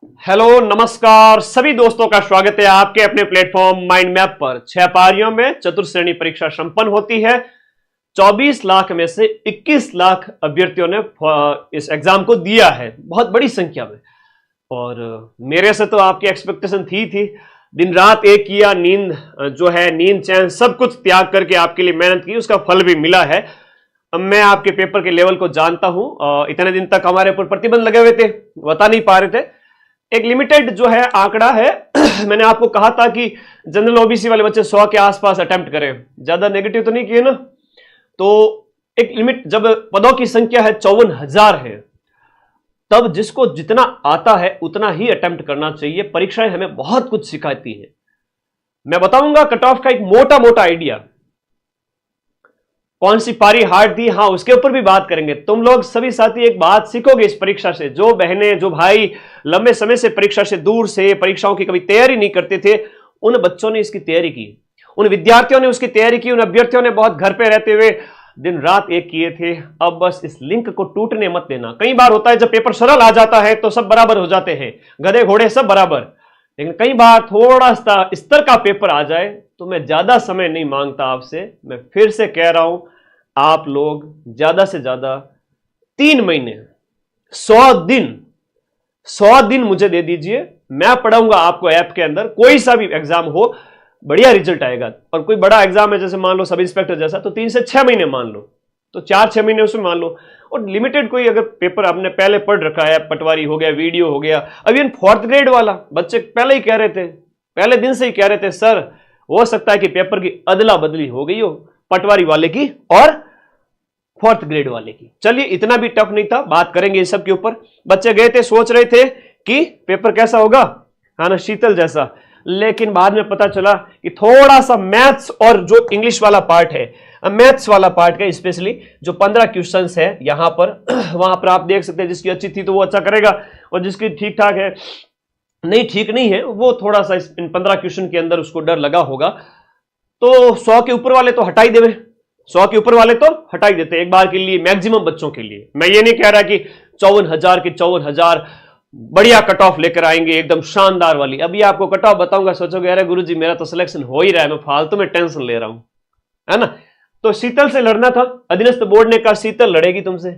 Hello नमस्कार सभी दोस्तों का स्वागत है आपके अपने प्लेटफॉर्म माइंड मैप पर। 6 पारियों में चतुर्श्रेणी परीक्षा संपन्न होती है। 24 लाख में से 21 लाख अभ्यर्थियों ने इस एग्जाम को दिया है, बहुत बड़ी संख्या में। और मेरे से तो आपकी एक्सपेक्टेशन थी। दिन रात एक किया, नींद चैन सब कुछ त्याग करके आपके लिए मेहनत की, उसका फल भी मिला है। अब मैं आपके पेपर के लेवल को जानता हूं। इतने दिन तक हमारे ऊपर प्रतिबंध लगे हुए थे, बता नहीं पा रहे थे। एक लिमिटेड जो है आंकड़ा है मैंने आपको कहा था कि जनरल ओबीसी वाले बच्चे 100 के आसपास अटेम्प्ट करें, ज्यादा नेगेटिव तो नहीं किए ना। तो एक लिमिट, जब पदों की संख्या है 54,000 है, तब जिसको जितना आता है उतना ही अटेम्प्ट करना चाहिए। परीक्षाएं हमें बहुत कुछ सिखाती है। मैं बताऊंगा कट ऑफ का एक मोटा मोटा आइडिया, कौन सी पारी हार्ड थी, हाँ उसके ऊपर भी बात करेंगे। तुम लोग सभी साथी एक बात सीखोगे इस परीक्षा से। जो बहनें जो भाई लंबे समय से परीक्षा से दूर से परीक्षाओं की कभी तैयारी नहीं करते थे, उन बच्चों ने इसकी तैयारी की, उन विद्यार्थियों ने उसकी तैयारी की, उन अभ्यर्थियों ने बहुत घर पे रहते हुए दिन रात एक किए थे। अब बस इस लिंक को टूटने मत देना। कई बार होता है जब पेपर सरल आ जाता है तो सब बराबर हो जाते हैं, गधे घोड़े सब बराबर, लेकिन कई बार थोड़ा सा स्तर का पेपर आ जाए तो मैं ज्यादा समय नहीं मांगता आपसे। मैं फिर से कह रहा हूं, आप लोग ज्यादा से ज्यादा 3 महीने 100 दिन मुझे दे दीजिए। मैं पढ़ाऊंगा आपको ऐप के अंदर। कोई सा भी एग्जाम हो, बढ़िया रिजल्ट आएगा। और कोई बड़ा एग्जाम है जैसे मान लो सब इंस्पेक्टर जैसा, तो 3 से 6 महीने मान लो, तो 4-6 महीने उसमें मान लो। और लिमिटेड कोई अगर पेपर आपने पहले पढ़ रखा है, पटवारी हो गया, वीडियो हो गया, अभी 4th ग्रेड वाला बच्चे पहले ही कह रहे थे, पहले दिन से ही कह रहे थे सर हो सकता है कि पेपर की अदला बदली हो गई हो, पटवारी वाले की और 4th ग्रेड वाले की। चलिए इतना भी टफ नहीं था, बात करेंगे इस सब के ऊपर। बच्चे गए थे, सोच रहे थे कि पेपर कैसा होगा, हाँ ना, शीतल जैसा। लेकिन बाद में पता चला कि थोड़ा सा मैथ्स और जो इंग्लिश वाला पार्ट है, मैथ्स वाला पार्ट का स्पेशली जो 15 क्वेश्चंस है यहां पर वहां पर आप देख सकते हैं, जिसकी अच्छी थी तो वो अच्छा करेगा, और जिसकी ठीक ठाक है नहीं, ठीक नहीं है, वो थोड़ा सा इन 15 क्वेश्चन के अंदर उसको डर लगा होगा। तो 100 के ऊपर वाले तो हटाई देवे, 100 के ऊपर वाले तो हटाई देते एक बार के लिए, मैक्सिमम बच्चों के लिए। मैं ये नहीं कह रहा कि 54,000 के 54,000 बढ़िया कट ऑफ लेकर आएंगे, एकदम शानदार वाली। अभी आपको कट ऑफ बताऊंगा, सोचोगे अरे गुरुजी मेरा तो सिलेक्शन हो ही रहा है, मैं फालतू में टेंशन ले रहा हूं, है ना। तो शीतल से लड़ना था, अधीनस्थ बोर्ड ने कहा शीतल लड़ेगी तुमसे,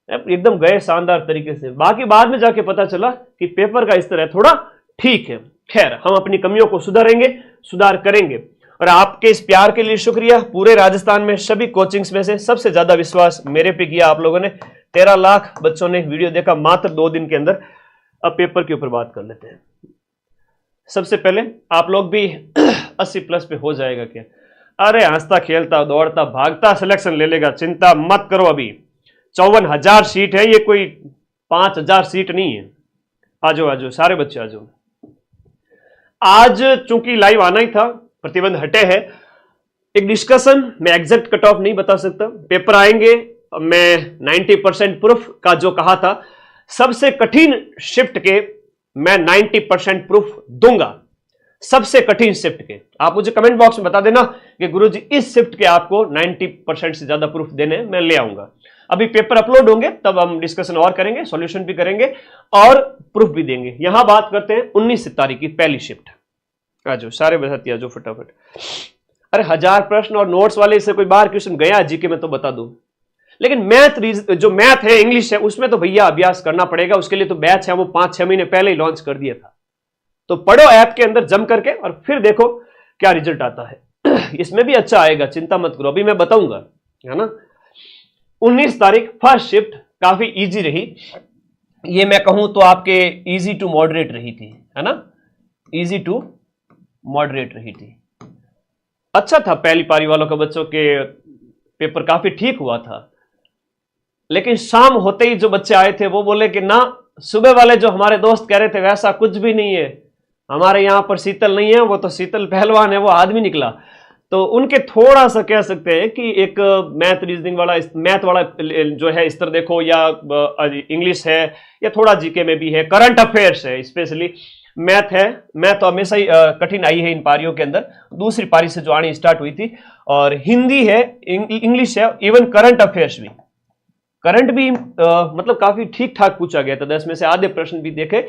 एकदम गए शानदार तरीके से। बाकी बाद में जाके पता चला कि पेपर का स्तर है थोड़ा ठीक है। खैर, हम अपनी कमियों को सुधार करेंगे। और आपके इस प्यार के लिए शुक्रिया। पूरे राजस्थान में सभी कोचिंग्स में से सबसे ज्यादा विश्वास मेरे पे किया आप लोगों ने। 13 लाख बच्चों ने वीडियो देखा मात्र 2 दिन के अंदर। अब पेपर के ऊपर बात कर लेते हैं। सबसे पहले आप लोग भी 80 प्लस पे हो जाएगा क्या? अरे हंसता खेलता दौड़ता भागता सिलेक्शन ले लेगा, चिंता मत करो। अभी 54,000 सीट है, ये कोई 5,000 सीट नहीं है। आजो सारे बच्चे आजो। आज चूंकि लाइव आना ही था, प्रतिबंध हटे हैं, एक डिस्कशन, मैं एग्जैक्ट कट ऑफ नहीं बता सकता। पेपर आएंगे, मैं 90% प्रूफ का जो कहा था, सबसे कठिन शिफ्ट के मैं 90% प्रूफ दूंगा, सबसे कठिन शिफ्ट के। आप मुझे कमेंट बॉक्स में बता देना कि गुरुजी इस शिफ्ट के आपको 90% से ज्यादा प्रूफ देने मैं ले आऊंगा। अभी पेपर अपलोड होंगे तब हम डिस्कशन और करेंगे, सॉल्यूशन भी करेंगे और प्रूफ भी देंगे। यहां बात करते हैं 19 तारीख की पहली शिफ्ट। आजो सारे बता जो फटाफट। अरे 1000 प्रश्न और नोट्स वाले से कोई बाहर क्वेश्चन गया जीके में तो बता दो, लेकिन जो मैथ है, इंग्लिश है, उसमें तो भैया अभ्यास करना पड़ेगा। उसके लिए तो बैच है, वो 5-6 महीने पहले ही लॉन्च कर दिया था। तो पढ़ो ऐप के अंदर जम करके और फिर देखो क्या रिजल्ट आता है। इसमें भी अच्छा आएगा, चिंता मत करो, अभी मैं बताऊंगा, है ना। 19 तारीख फर्स्ट शिफ्ट काफी इजी रही। ये मैं कहूं तो आपके इजी टू मॉडरेट रही थी, है ना, इजी टू मॉडरेट रही थी। अच्छा था, पहली पारी वालों का बच्चों के पेपर काफी ठीक हुआ था। लेकिन शाम होते ही जो बच्चे आए थे वो बोले कि ना, सुबह वाले जो हमारे दोस्त कह रहे थे वैसा कुछ भी नहीं है, हमारे यहां पर शीतल नहीं है, वो तो शीतल पहलवान है, वो आदमी निकला। तो उनके थोड़ा सा कह सकते हैं कि एक मैथ रीजनिंग वाला, मैथ वाला जो है स्तर देखो, या इंग्लिश है, या थोड़ा जीके में भी है, करंट अफेयर्स है, स्पेशली मैथ है। मैथ तो हमेशा ही कठिन आई है इन पारियों के अंदर, दूसरी पारी से जो आनी स्टार्ट हुई थी। और हिंदी है, इंग्लिश है, इवन करंट अफेयर्स भी, करंट भी मतलब काफी ठीक ठाक पूछा गया था। 10 में से आधे प्रश्न भी देखे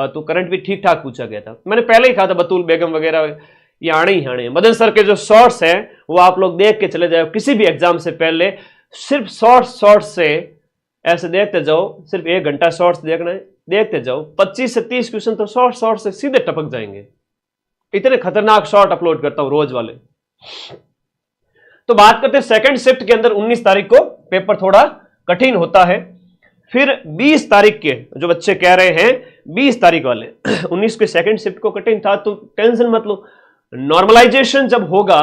तो करंट भी ठीक ठाक पूछा गया था। मैंने पहले ही कहा था बतूल बेगम वगैरह ये आने ही आने। मदन सर के जो शॉर्ट्स हैं वो आप लोग देख के चले जाओ, किसी भी एग्जाम से पहले सिर्फ शॉर्ट्स से ऐसे देखते जाओ, सिर्फ 1 घंटा शॉर्ट्स देखना है, देखते जाओ 25 से 30 क्वेश्चन तो शॉर्ट से सीधे टपक जाएंगे। इतने खतरनाक शॉर्ट अपलोड करता हूं रोज वाले। तो बात करते हैं सेकंड शिफ्ट के अंदर 19 तारीख को पेपर थोड़ा कठिन होता है। फिर 20 तारीख के जो बच्चे कह रहे हैं 20 तारीख वाले 19 के सेकंड शिफ्ट को कठिन था, तो टेंशन मत लो। नॉर्मलाइजेशन जब होगा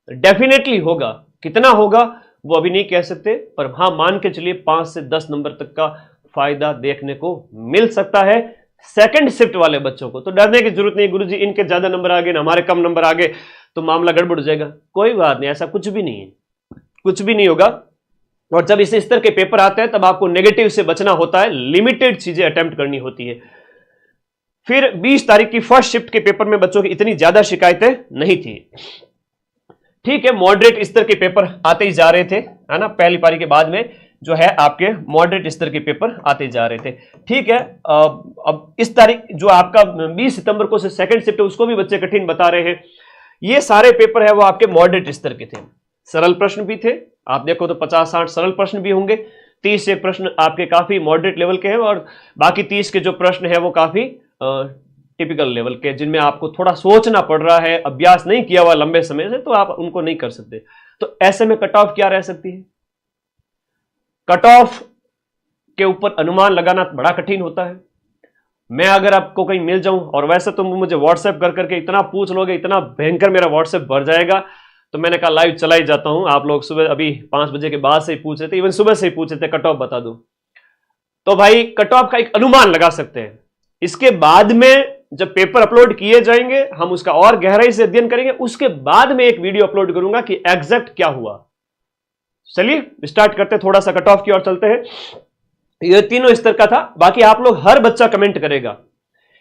डेफिनेटली होगा, कितना होगा वो अभी नहीं कह सकते, पर हां मान के चलिए 5 से 10 नंबर तक का फायदा देखने को मिल सकता है सेकंड शिफ्ट वाले बच्चों को। तो डरने की जरूरत नहीं, गुरुजी इनके ज्यादा नंबर आ गए ना हमारे कम नंबर आ गए तो मामला गड़बड़ हो जाएगा। कोई बात नहीं, ऐसा कुछ भी नहीं है, कुछ भी नहीं होगा। और जब इस स्तर के पेपर आते हैं तब आपको नेगेटिव से बचना होता है, लिमिटेड चीजें अटेम्प्ट करनी होती है। फिर 20 तारीख की फर्स्ट शिफ्ट के पेपर में बच्चों की इतनी ज्यादा शिकायतें नहीं थी। ठीक है, मॉडरेट स्तर के पेपर आते ही जा रहे थे, है ना, पहली पारी के बाद में जो है आपके मॉडरेट स्तर के पेपर आते जा रहे थे। ठीक है, अब इस तारीख जो आपका 20 सितंबर को से सेकंड शिफ्ट है उसको भी बच्चे कठिन बता रहे हैं। ये सारे पेपर है वो आपके मॉडरेट स्तर के थे, सरल प्रश्न भी थे, आप देखो तो 50-60 सरल प्रश्न भी होंगे, 30 से प्रश्न आपके काफी मॉडरेट लेवल के हैं और बाकी 30 के जो प्रश्न है वो काफी टिपिकल लेवल के, जिनमें आपको थोड़ा सोचना पड़ रहा है, अभ्यास नहीं किया हुआ लंबे समय से, तो आप उनको नहीं कर सकते। तो ऐसे में कट ऑफ क्या रह सकती है? कट ऑफ के ऊपर अनुमान लगाना बड़ा कठिन होता है। मैं अगर आपको कहीं मिल जाऊं, और वैसे तो मुझे व्हाट्सएप कर करके इतना पूछ लोगे, इतना भयंकर मेरा व्हाट्सएप भर जाएगा, तो मैंने कहा लाइव चला ही जाता हूं। आप लोग सुबह अभी 5 बजे के बाद से ही पूछ रहे थे, इवन सुबह से ही पूछ रहे थे कट ऑफ बता दो, तो भाई कट ऑफ का एक अनुमान लगा सकते हैं। इसके बाद में जब पेपर अपलोड किए जाएंगे हम उसका और गहराई से अध्ययन करेंगे, उसके बाद में एक वीडियो अपलोड करूंगा कि एग्जैक्ट क्या हुआ। चलिए स्टार्ट करते हैं, थोड़ा सा कट ऑफ की ओर चलते हैं। ये तीनों स्तर का था, बाकी आप लोग हर बच्चा कमेंट करेगा,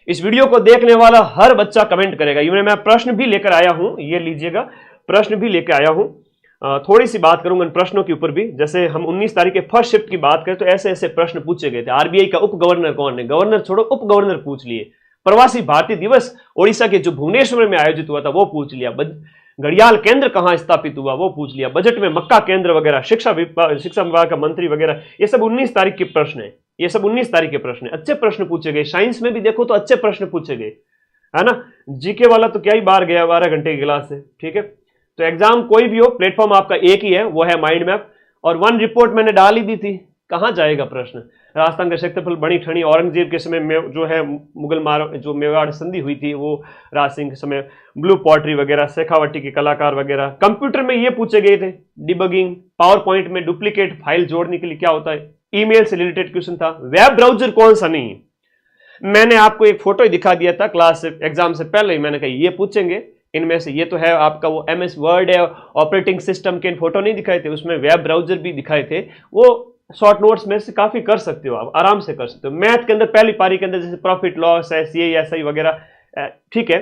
इस वीडियो को देखने वाला हर बच्चा कमेंट करेगा। इवन मैं प्रश्न भी लेकर आया हूं, ये लीजिएगा, प्रश्न भी लेकर आया हूं। थोड़ी सी बात करूंगा इन प्रश्नों के ऊपर भी। जैसे हम 19 तारीख के फर्स्ट शिफ्ट की बात करें तो ऐसे ऐसे प्रश्न पूछे गए थे। आरबीआई का उप गवर्नर कौन है? गवर्नर छोड़ो, उप गवर्नर पूछ लिए। प्रवासी भारतीय दिवस ओडिशा के जो भुवनेश्वर में आयोजित हुआ था वो पूछ लिया। घड़ियाल केंद्र कहां स्थापित हुआ वो पूछ लिया। बजट में मक्का केंद्र वगैरह, शिक्षा विभाग का मंत्री वगैरह, ये सब 19 तारीख के प्रश्न है, ये सब 19 तारीख के प्रश्न है। अच्छे प्रश्न पूछे गए, साइंस में भी देखो तो अच्छे प्रश्न पूछे गए, है ना। जीके वाला तो क्या ही बाहर गया 12 घंटे की क्लास से। ठीक है, तो एग्जाम कोई भी हो, प्लेटफॉर्म आपका एक ही है, वो है माइंड मैप। और 1 रिपोर्ट मैंने डाल ही दी थी, कहां जाएगा प्रश्न। राजस्थान का क्षेत्रफल बड़ी ठनी, औरंगजेब के समय में जो है मुगल जो मेवाड़ संधि हुई थी वो राज सिंह के समय, ब्लू पॉटरी वगैरह, शेखावटी के कलाकार वगैरह। कंप्यूटर में ये पूछे गए थे, डिबगिंग, पावर पॉइंट में डुप्लीकेट फाइल जोड़ने के लिए क्या होता है, ईमेल से रिलेटेड क्वेश्चन था। वेब ब्राउजर कौन सा नहीं, मैंने आपको एक फोटो ही दिखा दिया था क्लास एग्जाम से पहले ही, मैंने कहा ये पूछेंगे इनमें से। ये तो है आपका वो MS वर्ड है, ऑपरेटिंग सिस्टम के फोटो नहीं दिखाए थे, उसमें वेब ब्राउजर भी दिखाए थे। वो शॉर्ट नोट्स में से काफी कर सकते हो, आप आराम से कर सकते हो। मैथ के अंदर पहली पारी के अंदर जैसे प्रॉफिट लॉस है, CA वगैरह, ठीक है,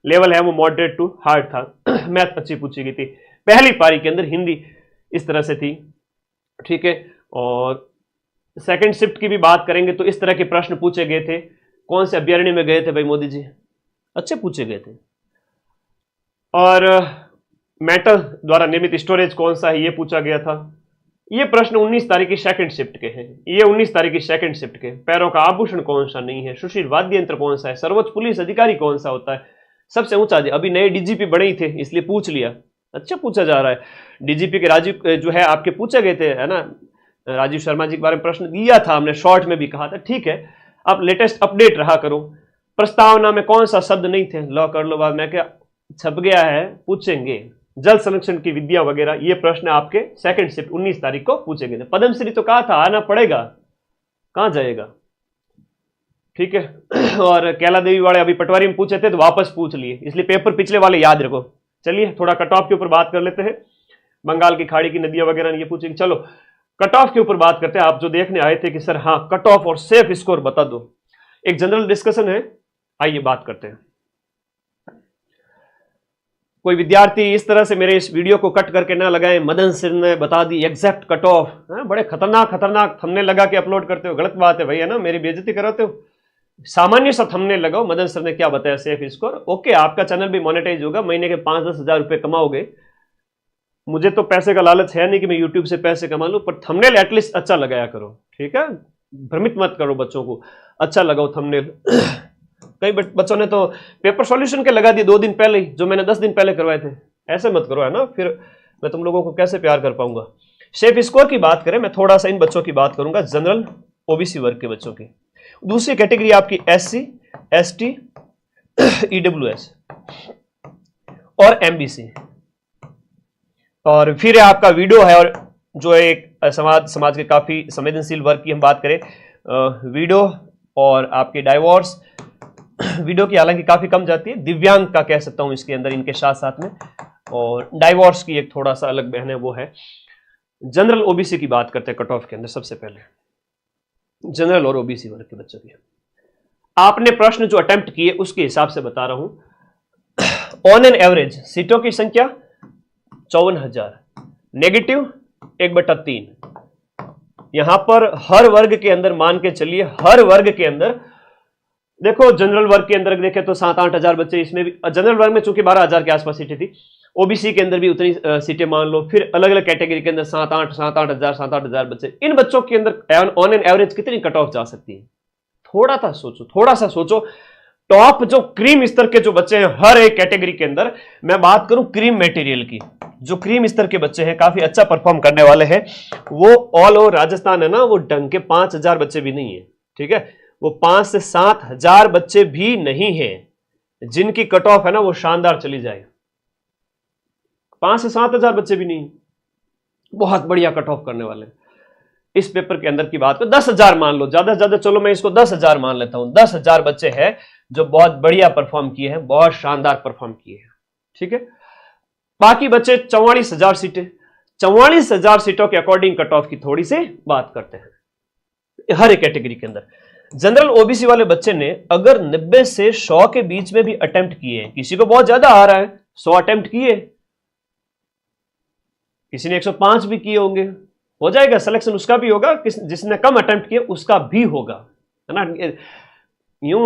लेवल है वो मॉडरेट टू हार्ड था। मैथ अच्छी पूछी गई थी पहली पारी के अंदर, हिंदी इस तरह से थी। ठीक है, और सेकंड शिफ्ट की भी बात करेंगे तो इस तरह के प्रश्न पूछे गए थे। कौन से अभ्यारण्य में गए थे भाई मोदी जी, अच्छे पूछे गए थे। और मेटल द्वारा निर्मित स्टोरेज कौन सा है, ये पूछा गया था। ये प्रश्न 19 तारीख की सेकंड शिफ्ट के हैं, ये 19 तारीख की सेकंड शिफ्ट के। पैरों का आभूषण कौन सा नहीं है, सुशील वाद्य यंत्र कौन सा है, सर्वोच्च पुलिस अधिकारी कौन सा होता है, सबसे ऊंचा, अभी नए DGP बने ही थे इसलिए पूछ लिया, अच्छा पूछा जा रहा है। DGP के राजीव जो है आपके पूछे गए थे, है ना, राजीव शर्मा जी के बारे में प्रश्न दिया था हमने, शॉर्ट में भी कहा था। ठीक है, अब लेटेस्ट अपडेट रहा करो। प्रस्तावना में कौन सा शब्द नहीं थे, लॉ कर लो, बाद में क्या छप गया है, पूछेंगे। जल संरक्षण की विद्या वगैरह, ये प्रश्न आपके सेकंड शिफ्ट 19 तारीख को पूछे गए थे। पद्मश्री तो कहा था आना पड़ेगा, कहां जाएगा। ठीक है, और कैला देवी वाले अभी पटवारी में पूछे थे तो वापस पूछ लिए, इसलिए पेपर पिछले वाले याद रखो। चलिए थोड़ा कट ऑफ के ऊपर बात कर लेते हैं। बंगाल की खाड़ी की नदियां वगैरह ये पूछेंगे। चलो कट ऑफ के ऊपर बात करते हैं। आप जो देखने आए थे कि सर हाँ कट ऑफ और सेफ स्कोर बता दो, एक जनरल डिस्कशन है, आइए बात करते हैं। कोई विद्यार्थी इस तरह से मेरे इस वीडियो को कट करके ना लगाएं, मदन सर ने बता दी एग्जैक्ट कट ऑफ, बड़े खतरनाक थंबनेल लगा के अपलोड करते हो, गलत बात है भाई, है ना, मेरी बेइज्जती कराते हो। सामान्य सा थंबनेल लगाओ, मदन सर ने क्या बताया सेफ स्कोर, ओके आपका चैनल भी मोनेटाइज होगा, महीने के 5-10 हजार रुपए कमाओगे। मुझे तो पैसे का लालच है नहीं कि मैं यूट्यूब से पैसे कमा लूं, पर थंबनेल एटलीस्ट अच्छा लगाया करो, ठीक है। भ्रमित मत करो बच्चों को, अच्छा लगाओ थंबनेल। कई बच्चों ने तो पेपर सॉल्यूशन के लगा दिए 2 दिन पहले ही, जो मैंने 10 दिन पहले करवाए थे। ऐसे मत करो, है ना, फिर मैं तुम लोगों को कैसे प्यार कर पाऊंगा। सेफ स्कोर की बात करें, मैं थोड़ा सा इन बच्चों की बात करूंगा, जनरल ओबीसी वर्ग के बच्चों की। दूसरी कैटेगरी आपकी SC ST EWS और MBC। और फिर आपका वीडियो है, और जो एक समाज के काफी संवेदनशील वर्ग की हम बात करें, वीडियो और आपके डाइवोर्स। वीडियो की हालांकि काफी कम जाती है, दिव्यांग का कह सकता हूं इसके अंदर, इनके साथ साथ में, और डाइवोर्स की एक थोड़ा सा अलग बहन है, वो है। जनरल ओबीसी की बात करते हैं कट ऑफ के अंदर। सबसे पहले जनरल और ओबीसी वर्ग के बच्चों की आपने प्रश्न जो अटेम्प्ट किए उसके हिसाब से बता रहा हूं। ऑन एन एवरेज सीटों की संख्या 54,000, नेगेटिव 1/3। यहां पर हर वर्ग के अंदर मान के चलिए, हर वर्ग के अंदर देखो, जनरल वर्ग के अंदर देखें तो 7-8 हजार बच्चे, इसमें भी जनरल वर्ग में चूंकि 12,000 के आसपास सीटें थी, ओबीसी के अंदर भी उतनी सीटें मान लो, फिर अलग अलग कैटेगरी के अंदर 7-8 हजार बच्चे। इन बच्चों के अंदर ऑन एन एवरेज कितनी कट ऑफ जा सकती है? थोड़ा सा सोचो। टॉप जो क्रीम स्तर के जो बच्चे हैं हर एक कैटेगरी के अंदर, मैं बात करूं क्रीम मटेरियल की, जो क्रीम स्तर के बच्चे हैं, काफी अच्छा परफॉर्म करने वाले हैं, वो ऑल ओवर राजस्थान है ना, वो ढंग के 5,000 बच्चे भी नहीं है, ठीक है। वो 5 से 7 हजार बच्चे भी नहीं है जिनकी कट ऑफ है ना वो शानदार चली जाए। 5 से 7 हजार बच्चे भी नहीं, बहुत बढ़िया कट ऑफ करने वाले। इस पेपर के अंदर की बात करो, 10,000 मान लो, ज्यादा से ज्यादा चलो मैं इसको 10,000 मान लेता हूं। 10,000 बच्चे हैं जो बहुत बढ़िया परफॉर्म किए हैं, बहुत शानदार परफॉर्म किए हैं, ठीक है। बाकी बच्चे 44,000 सीटें, 44,000 सीटों के अकॉर्डिंग कट ऑफ की थोड़ी सी बात करते हैं हर एक कैटेगरी के अंदर। जनरल ओबीसी वाले बच्चे ने अगर 90 से 100 के बीच में भी अटेम्प्ट किए, किसी को बहुत ज्यादा आ रहा है, 100 अटेम्प्ट किए, किसी ने 105 भी किए होंगे, हो जाएगा सिलेक्शन, उसका भी होगा। जिसने कम अटेम्प्ट किए उसका भी होगा, है ना। यूं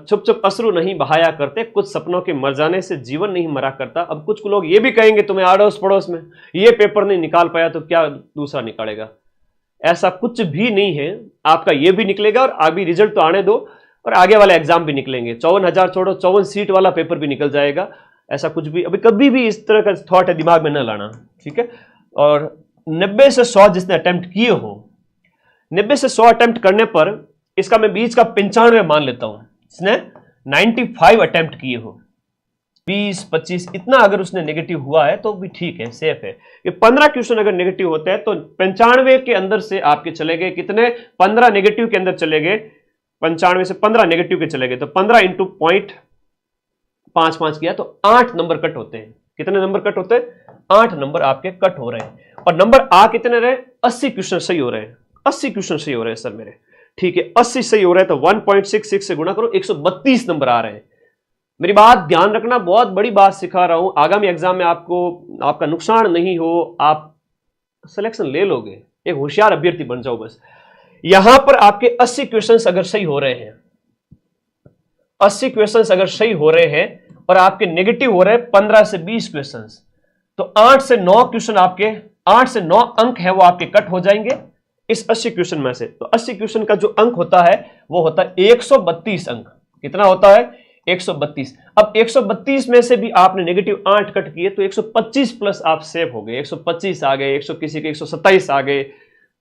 चुप चुप अश्रु नहीं बहाया करते, कुछ सपनों के मर जाने से जीवन नहीं मरा करता। अब कुछ लोग ये भी कहेंगे तुम्हें आड़ोस पड़ोस में ये पेपर नहीं निकाल पाया तो क्या दूसरा निकालेगा, ऐसा कुछ भी नहीं है। आपका ये भी निकलेगा और अभी रिजल्ट तो आने दो, और आगे वाले एग्जाम भी निकलेंगे। 54,000 छोड़ो, 54 सीट वाला पेपर भी निकल जाएगा। ऐसा कुछ भी अभी कभी भी इस तरह का थॉट है दिमाग में न लाना, ठीक है। और 90 से 100 जिसने अटेम्प्ट किए हो, 90 से 100 अटेम्प्ट करने पर इसका मैं बीच का 95 मान लेता हूं, इसने 95 अटेम्प्ट किए हो, 20-25 इतना अगर उसने नेगेटिव हुआ है तो भी ठीक है, सेफ है। ये 15 क्वेश्चन अगर नेगेटिव होते हैं तो 95 के अंदर से आपके चले गए कितने, 15 नेगेटिव के अंदर चले गए, 95 से 15 नेगेटिव के चले गए, तो 15 इंटू 0.55 किया तो 8 नंबर कट होते हैं। कितने नंबर कट होते हैं? 8 नंबर आपके कट हो रहे हैं। और नंबर आ कितने रहे? 80 क्वेश्चन सही हो रहे हैं। 80 क्वेश्चन सही हो रहे हैं सर मेरे, ठीक है, 80 सही हो रहे हैं तो 1.66 से गुणा करो, 132 नंबर आ रहे हैं। मेरी बात ध्यान रखना, बहुत बड़ी बात सिखा रहा हूं, आगामी एग्जाम में आपको आपका नुकसान नहीं हो, आप सिलेक्शन ले लोगे, एक होशियार अभ्यर्थी बन जाओ बस। यहां पर आपके 80 क्वेश्चंस अगर सही हो रहे हैं, 80 क्वेश्चंस अगर सही हो रहे हैं और आपके नेगेटिव हो रहे हैं 15 से 20 क्वेश्चंस, तो 8 से 9 क्वेश्चन आपके, 8 से 9 अंक है वो आपके कट हो जाएंगे इस 80 क्वेश्चन में से। तो 80 क्वेश्चन का जो अंक होता है वो होता है 132 अंक। कितना होता है? 132। अब 132 में से भी आपने नेगेटिव 8 कट किए तो 125 प्लस आप सेव हो गए, 125 आ गए, 100 किसी के 127 आ गए।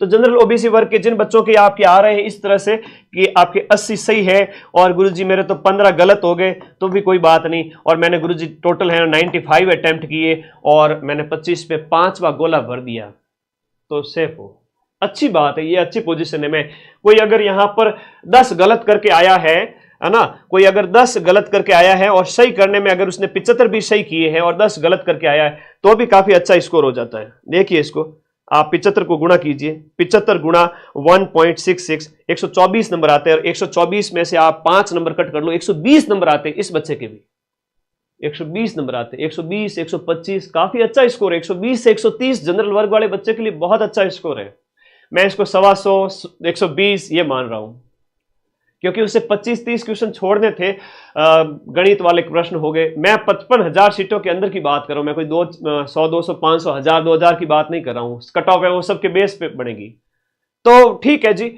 तो जनरल ओबीसी वर्ग के जिन बच्चों के आपके आ रहे हैं इस तरह से कि आपके 80 सही है और गुरुजी मेरे तो 15 गलत हो गए, तो भी कोई बात नहीं, और मैंने गुरुजी टोटल है 95 अटेम्प्ट किए और मैंने 25 पे 5वां गोला भर दिया, तो सेफ हो। अच्छी बात है, ये अच्छी पोजीशन है। मैं कोई अगर यहां पर 10 गलत करके आया है ना, कोई अगर 10 गलत करके आया है और सही करने में अगर उसने 75 भी सही किए हैं और 10 गलत करके आया है तो भी काफी अच्छा स्कोर हो जाता है। देखिए इसको आप 75 को गुणा कीजिए, 75 गुणा 1.66, 124 नंबर आते हैं, और 124 में से आप 5 नंबर कट कर लो, 120 नंबर आते हैं। इस बच्चे के भी 120 नंबर आते हैं, 120, 125, काफी अच्छा स्कोर है। 120 से 130 जनरल वर्ग वाले बच्चे के लिए बहुत अच्छा स्कोर है। मैं इसको 125, 120 ये मान रहा हूं, क्योंकि उसे 25-30 क्वेश्चन छोड़ने थे। गणित वाले प्रश्न हो गए। मैं 55,000 सीटों के अंदर की बात कर रहा हूं, मैं कोई 100, 200, 500, 1000, 2000 की बात नहीं कर रहा हूं। कट ऑफ है वो सबके बेस पे बढ़ेगी। तो ठीक है जी,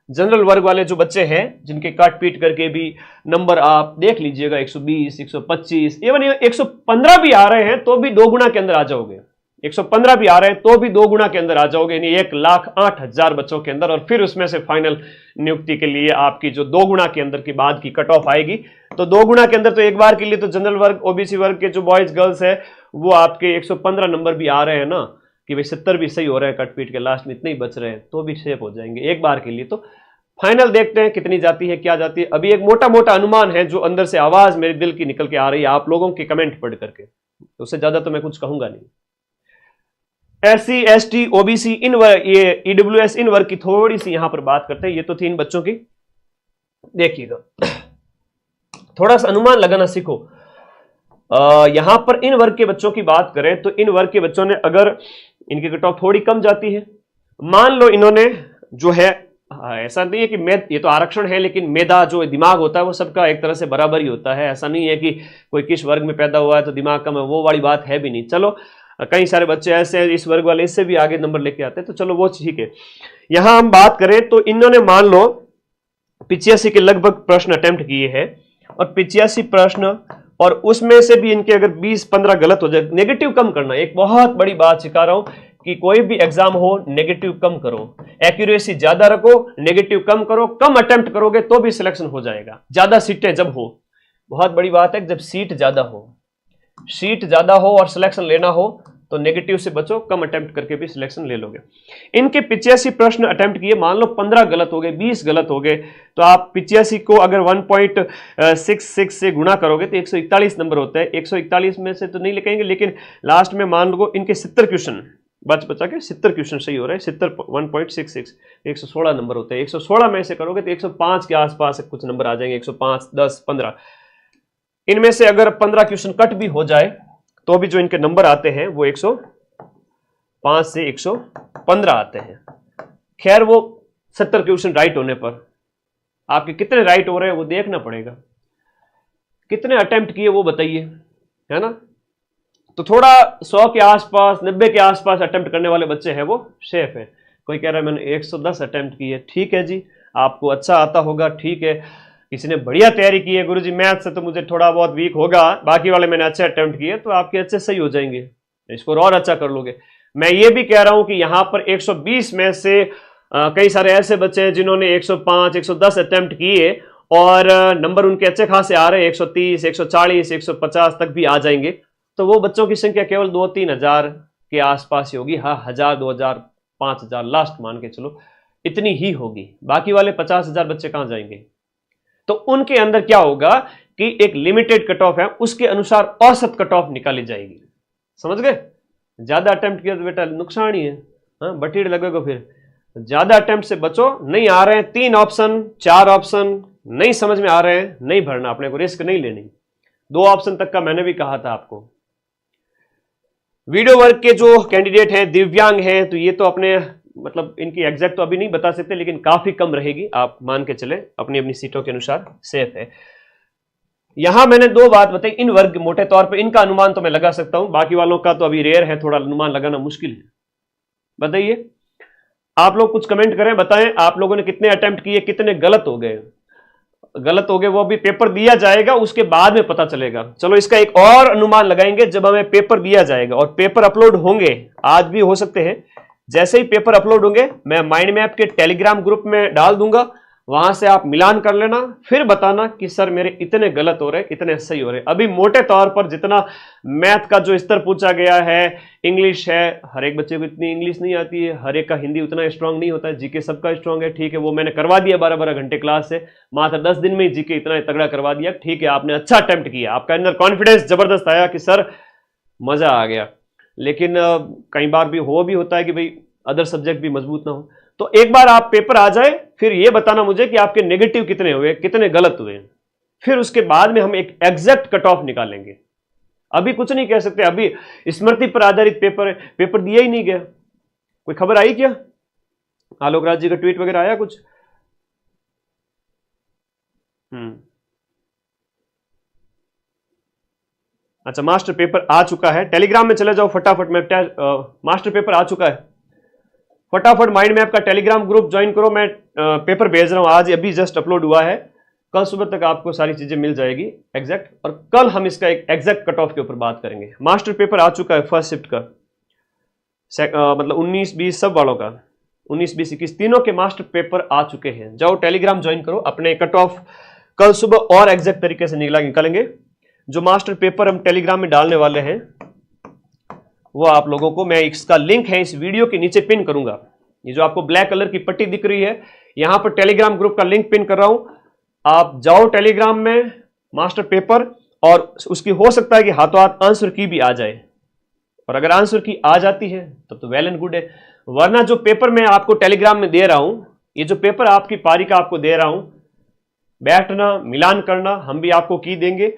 जनरल वर्ग वाले जो बच्चे हैं जिनके काट पीट करके भी नंबर आप देख लीजिएगा 120, 125, इवन 115 भी आ रहे हैं तो भी 2 गुना के अंदर आ जाओगे। 115 भी आ रहे हैं तो भी 2 गुना के अंदर आ जाओगे, यानी 1,08,000 बच्चों के अंदर। और फिर उसमें से फाइनल नियुक्ति के लिए आपकी जो 2 गुना के अंदर की बाद की कट ऑफ आएगी, तो 2 गुना के अंदर तो एक बार के लिए तो जनरल वर्ग ओबीसी वर्ग के जो बॉयज गर्ल्स है वो आपके 115 नंबर भी आ रहे हैं ना, कि भाई 70 भी सही हो रहे हैं, कट पीट के लास्ट में इतने ही बच रहे हैं, तो भी सेफ हो जाएंगे एक बार के लिए। तो फाइनल देखते हैं कितनी जाती है, क्या जाती है। अभी एक मोटा मोटा अनुमान है जो अंदर से आवाज मेरे दिल की निकल के आ रही है आप लोगों के कमेंट पढ़ करके, उससे ज्यादा तो मैं कुछ कहूंगा नहीं। SC, ST, OBC इन वर्ग, ये EWS इन वर्ग की थोड़ी सी यहां पर बात करते हैं। ये तो थी इन बच्चों की, देखिएगा थोड़ा सा अनुमान लगाना सीखो। यहां पर इन वर्ग के बच्चों की बात करें तो इन वर्ग के बच्चों ने अगर इनकी कट ऑफ थोड़ी कम जाती है, मान लो इन्होंने जो है, ऐसा नहीं है कि ये तो आरक्षण है, लेकिन मेधा जो दिमाग होता है वो सबका एक तरह से बराबर ही होता है। ऐसा नहीं है कि कोई किस वर्ग में पैदा हुआ है तो दिमाग कम है, वो वाली बात है भी नहीं। चलो कई सारे बच्चे ऐसे हैं इस वर्ग वाले इससे भी आगे नंबर लेके आते हैं, तो चलो वो ठीक है। यहां हम बात करें तो इन्होंने मान लो 85 के लगभग प्रश्न अटेम्प्ट किए हैं, और 85 प्रश्न, और उसमें से भी इनके अगर 20-15 गलत हो जाए, नेगेटिव कम करना एक बहुत बड़ी बात सिखा रहा हूं कि कोई भी एग्जाम हो नेगेटिव कम करो, एक्यूरेसी ज्यादा रखो, नेगेटिव कम करो। कम अटेम्प्ट करोगे तो भी सिलेक्शन हो जाएगा। ज्यादा सीटें जब हो, बहुत बड़ी बात है, जब सीट ज्यादा हो और सिलेक्शन लेना हो तो नेगेटिव से बचो, कम अटेम्प्ट करके भी सिलेक्शन ले लोगे। इनके 85 प्रश्न अटेम्प्ट किए, मान लो 15 गलत हो गए, 20 गलत हो गए, तो आप 85 को अगर 1.66 से गुणा करोगे तो 141 नंबर होता है। 141 में से तो नहीं लिखेंगे, लेकिन लास्ट में मान लो इनके 70 क्वेश्चन बचा के 70 क्वेश्चन सही हो रहे हैं, 70 1.66 116 नंबर होते हैं। 116 में से करोगे तो 105 के आसपास कुछ नंबर आ जाएंगे, 105, 10, 15। इनमें से अगर 15 क्वेश्चन कट भी हो जाए तो भी जो इनके नंबर आते हैं वो 105 से 115 आते हैं। खैर वो 70 क्वेश्चन राइट होने पर आपके कितने राइट हो रहे हैं वो देखना पड़ेगा, कितने अटेम्प्ट किए वो बताइए, है ना। तो थोड़ा 100 के आसपास, 90 के आसपास अटेम्प्ट करने वाले बच्चे हैं वो सेफ है। कोई कह रहा है मैंने 110 अटेम्प्ट किए, ठीक है जी, आपको अच्छा आता होगा, ठीक है। किसी ने बढ़िया तैयारी की है, गुरुजी मैथ से तो मुझे थोड़ा बहुत वीक होगा, बाकी वाले मैंने अच्छे अटेम्प्ट किए, तो आपके अच्छे सही हो जाएंगे, स्कोर और अच्छा कर लोगे। मैं ये भी कह रहा हूं कि यहां पर 120 में से कई सारे ऐसे बच्चे हैं जिन्होंने 105, 110 अटेम्प्ट किए और नंबर उनके अच्छे खासे आ रहे हैं, 130, 140, 150 तक भी आ जाएंगे। तो वो बच्चों की संख्या केवल 2-3 हजार के आसपास ही होगी। हाँ, 1000, 2000, 5000 लास्ट मान के चलो, इतनी ही होगी। बाकी वाले 50,000 बच्चे कहां जाएंगे। तो उनके अंदर क्या होगा कि एक लिमिटेड कट ऑफ है, उसके अनुसार औसत कट ऑफ निकाली जाएगी। समझ गए। ज्यादा अटेम्प्ट किया तो बेटा नुकसान ही है, हाँ, बटीड़ लगेगा। फिर ज्यादा अटेम्प्ट से बचो। नहीं आ रहे हैं 3 ऑप्शन, 4 ऑप्शन नहीं समझ में आ रहे हैं, नहीं भरना, अपने को रिस्क नहीं लेनी। 2 ऑप्शन तक का मैंने भी कहा था आपको। वीडियो वर्क के जो कैंडिडेट हैं, दिव्यांग हैं, तो ये तो अपने मतलब इनकी एग्जैक्ट तो अभी नहीं बता सकते, लेकिन काफी कम रहेगी, आप मान के चले, अपनी अपनी सीटों के अनुसार सेफ है। यहां मैंने 2 बात बताई। इन वर्ग मोटे तौर पे इनका अनुमान तो मैं लगा सकता हूं, बाकी वालों का तो अभी रेयर है, थोड़ा अनुमान लगाना मुश्किल है। बताइए आप लोग, कुछ कमेंट करें, बताएं आप लोगों ने कितने अटेम्प्ट किए, कितने गलत हो गए। गलत हो गए वो अभी पेपर दिया जाएगा उसके बाद में पता चलेगा। चलो इसका एक और अनुमान लगाएंगे जब हमें पेपर दिया जाएगा और पेपर अपलोड होंगे, आज भी हो सकते हैं। जैसे ही पेपर अपलोड होंगे मैं माइंड मैप के टेलीग्राम ग्रुप में डाल दूंगा, वहां से आप मिलान कर लेना, फिर बताना कि सर मेरे इतने गलत हो रहे, इतने सही हो रहे। अभी मोटे तौर पर जितना मैथ का जो स्तर पूछा गया है, इंग्लिश है, हर एक बच्चे को इतनी इंग्लिश नहीं आती है, हर एक का हिंदी उतना स्ट्रांग नहीं होता है, जीके सबका स्ट्रांग है, ठीक है, वो मैंने करवा दिया 12-12 घंटे क्लास से, मात्र 10 दिन में ही जीके इतना तगड़ा करवा दिया, ठीक है, आपने अच्छा अटेम्प्ट किया, आपका अंदर कॉन्फिडेंस जबरदस्त आया कि सर मजा आ गया। लेकिन कई बार भी होता है कि भाई अदर सब्जेक्ट भी मजबूत ना हो। तो एक बार आप पेपर आ जाए, फिर ये बताना मुझे कि आपके नेगेटिव कितने हुए, कितने गलत हुए, फिर उसके बाद में हम एक एग्जैक्ट कट ऑफ निकालेंगे। अभी कुछ नहीं कह सकते, अभी स्मृति पर आधारित पेपर दिया ही नहीं गया। कोई खबर आई क्या, आलोक राज जी का ट्वीट वगैरह आया कुछ? अच्छा, मास्टर पेपर आ चुका है, टेलीग्राम में चले जाओ फटाफट। में मास्टर पेपर आ चुका है, फटाफट माइंड मैप का टेलीग्राम ग्रुप ज्वाइन करो। मैं पेपर भेज रहा हूं, आज अभी जस्ट अपलोड हुआ है, कल सुबह तक आपको सारी चीजें मिल जाएगी एग्जैक्ट, और कल हम इसका एक एग्जैक्ट कट ऑफ के ऊपर बात करेंगे। मास्टर पेपर आ चुका है फर्स्ट शिफ्ट का, मतलब 19, 20 सब वालों का, 19, 20, 21 तीनों के मास्टर पेपर आ चुके हैं। जाओ टेलीग्राम ज्वाइन करो, अपने कट ऑफ कल सुबह और एग्जैक्ट तरीके से निकालेंगे। जो मास्टर पेपर हम टेलीग्राम में डालने वाले हैं वो आप लोगों को मैं, इसका लिंक है इस वीडियो के नीचे पिन करूंगा। ये जो आपको ब्लैक कलर की पट्टी दिख रही है, यहां पर टेलीग्राम ग्रुप का लिंक पिन कर रहा हूं। आप जाओ टेलीग्राम में, मास्टर पेपर, और उसकी हो सकता है कि हाथों हाथ आंसर की भी आ जाए, और अगर आंसर की आ जाती है तब तो वेल एंड गुड है। वरना जो पेपर मैं आपको टेलीग्राम में दे रहा हूं, ये जो पेपर आपकी पारी का आपको दे रहा हूं, बैठना, मिलान करना, हम भी आपको की देंगे,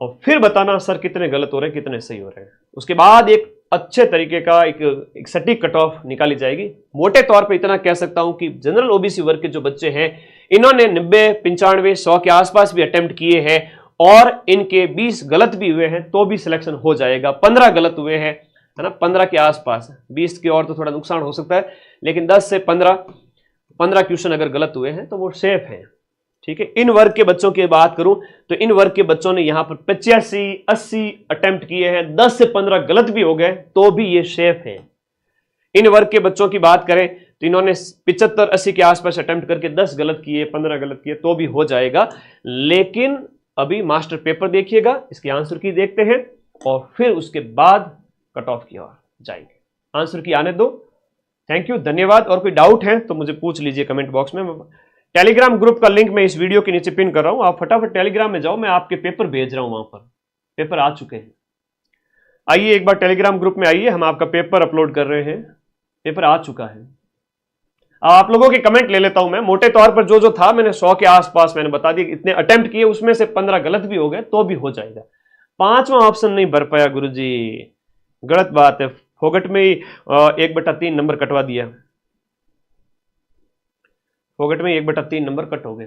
और फिर बताना सर कितने गलत हो रहे हैं, कितने सही हो रहे हैं। उसके बाद एक अच्छे तरीके का एक सटीक कट ऑफ निकाली जाएगी। मोटे तौर पे इतना कह सकता हूं कि जनरल ओबीसी वर्ग के जो बच्चे हैं, इन्होंने 90, 95, 100 के आसपास भी अटेम्प्ट किए हैं, और इनके 20 गलत भी हुए हैं तो भी सिलेक्शन हो जाएगा। 15 गलत हुए हैं, है ना, 15 के आसपास, 20 की और तो थोड़ा नुकसान हो सकता है, लेकिन 10 से 15 क्वेश्चन अगर गलत हुए हैं तो वो सेफ है। ठीक है, इन वर्ग के बच्चों की बात करूं तो इन वर्ग के बच्चों ने यहां पर 85, 80 अटेम्प्ट किए हैं, 10 से 15 गलत भी हो गए तो भी ये सेफ है। इन वर्ग के बच्चों की बात करें तो इन्होंने 75, 80 के आसपास अटेम्प्ट करके 10 गलत किए, 15 गलत किए तो भी हो जाएगा। लेकिन अभी मास्टर पेपर देखिएगा, इसके आंसर की देखते हैं, और फिर उसके बाद कट ऑफ की ओर जाएंगे। आंसर की आने दो। थैंक यू, धन्यवाद। और कोई डाउट है तो मुझे पूछ लीजिए कमेंट बॉक्स में। टेलीग्राम ग्रुप का लिंक मैं इस वीडियो के नीचे पिन कर रहा हूं, आप फटाफट टेलीग्राम में जाओ, मैं आपके पेपर भेज रहा हूं, वहां पर पेपर आ चुके हैं। आइए एक बार टेलीग्राम ग्रुप में आइए, हम आपका पेपर अपलोड कर रहे हैं, पेपर आ चुका है। आप लोगों के कमेंट ले लेता हूं मैं, मोटे तौर पर जो था मैंने 100 के आसपास मैंने बता दिया, इतने अटेम्प्ट किए, उसमें से 15 गलत भी हो गए तो भी हो जाएगा। 5वां ऑप्शन नहीं भर पाया गुरुजी, गलत बात है, फोगट में ही 1/3 नंबर कटवा दिया, फोगट में 1/3 नंबर कट हो गए।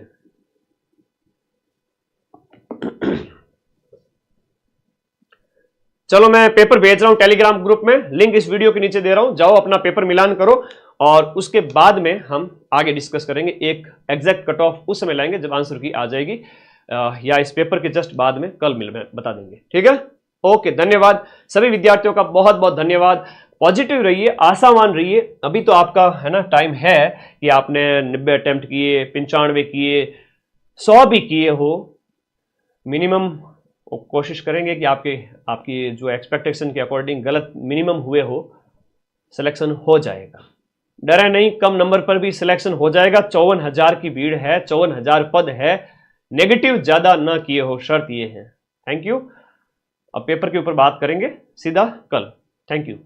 चलो मैं पेपर भेज रहा हूं टेलीग्राम ग्रुप में, लिंक इस वीडियो के नीचे दे रहा हूं, जाओ अपना पेपर मिलान करो, और उसके बाद में हम आगे डिस्कस करेंगे। एक एग्जैक्ट कट ऑफ उस समय लाएंगे जब आंसर की आ जाएगी, या इस पेपर के जस्ट बाद में, कल मिल में बता देंगे। ठीक है, ओके, धन्यवाद सभी विद्यार्थियों का, बहुत बहुत धन्यवाद। पॉजिटिव रहिए, आशावान रहिए, अभी तो आपका है ना टाइम है कि आपने 90 अटेम्प्ट किए, 95 किए, 100 भी किए हो, मिनिमम कोशिश करेंगे कि आपकी जो एक्सपेक्टेशन के अकॉर्डिंग गलत मिनिमम हुए हो, सिलेक्शन हो जाएगा। डरे नहीं, कम नंबर पर भी सिलेक्शन हो जाएगा। 54,000 की भीड़ है, 54,000 पद है, नेगेटिव ज्यादा ना किए हो, शर्त ये है। Thank you. अब पेपर के ऊपर बात करेंगे सीधा कल। Thank you.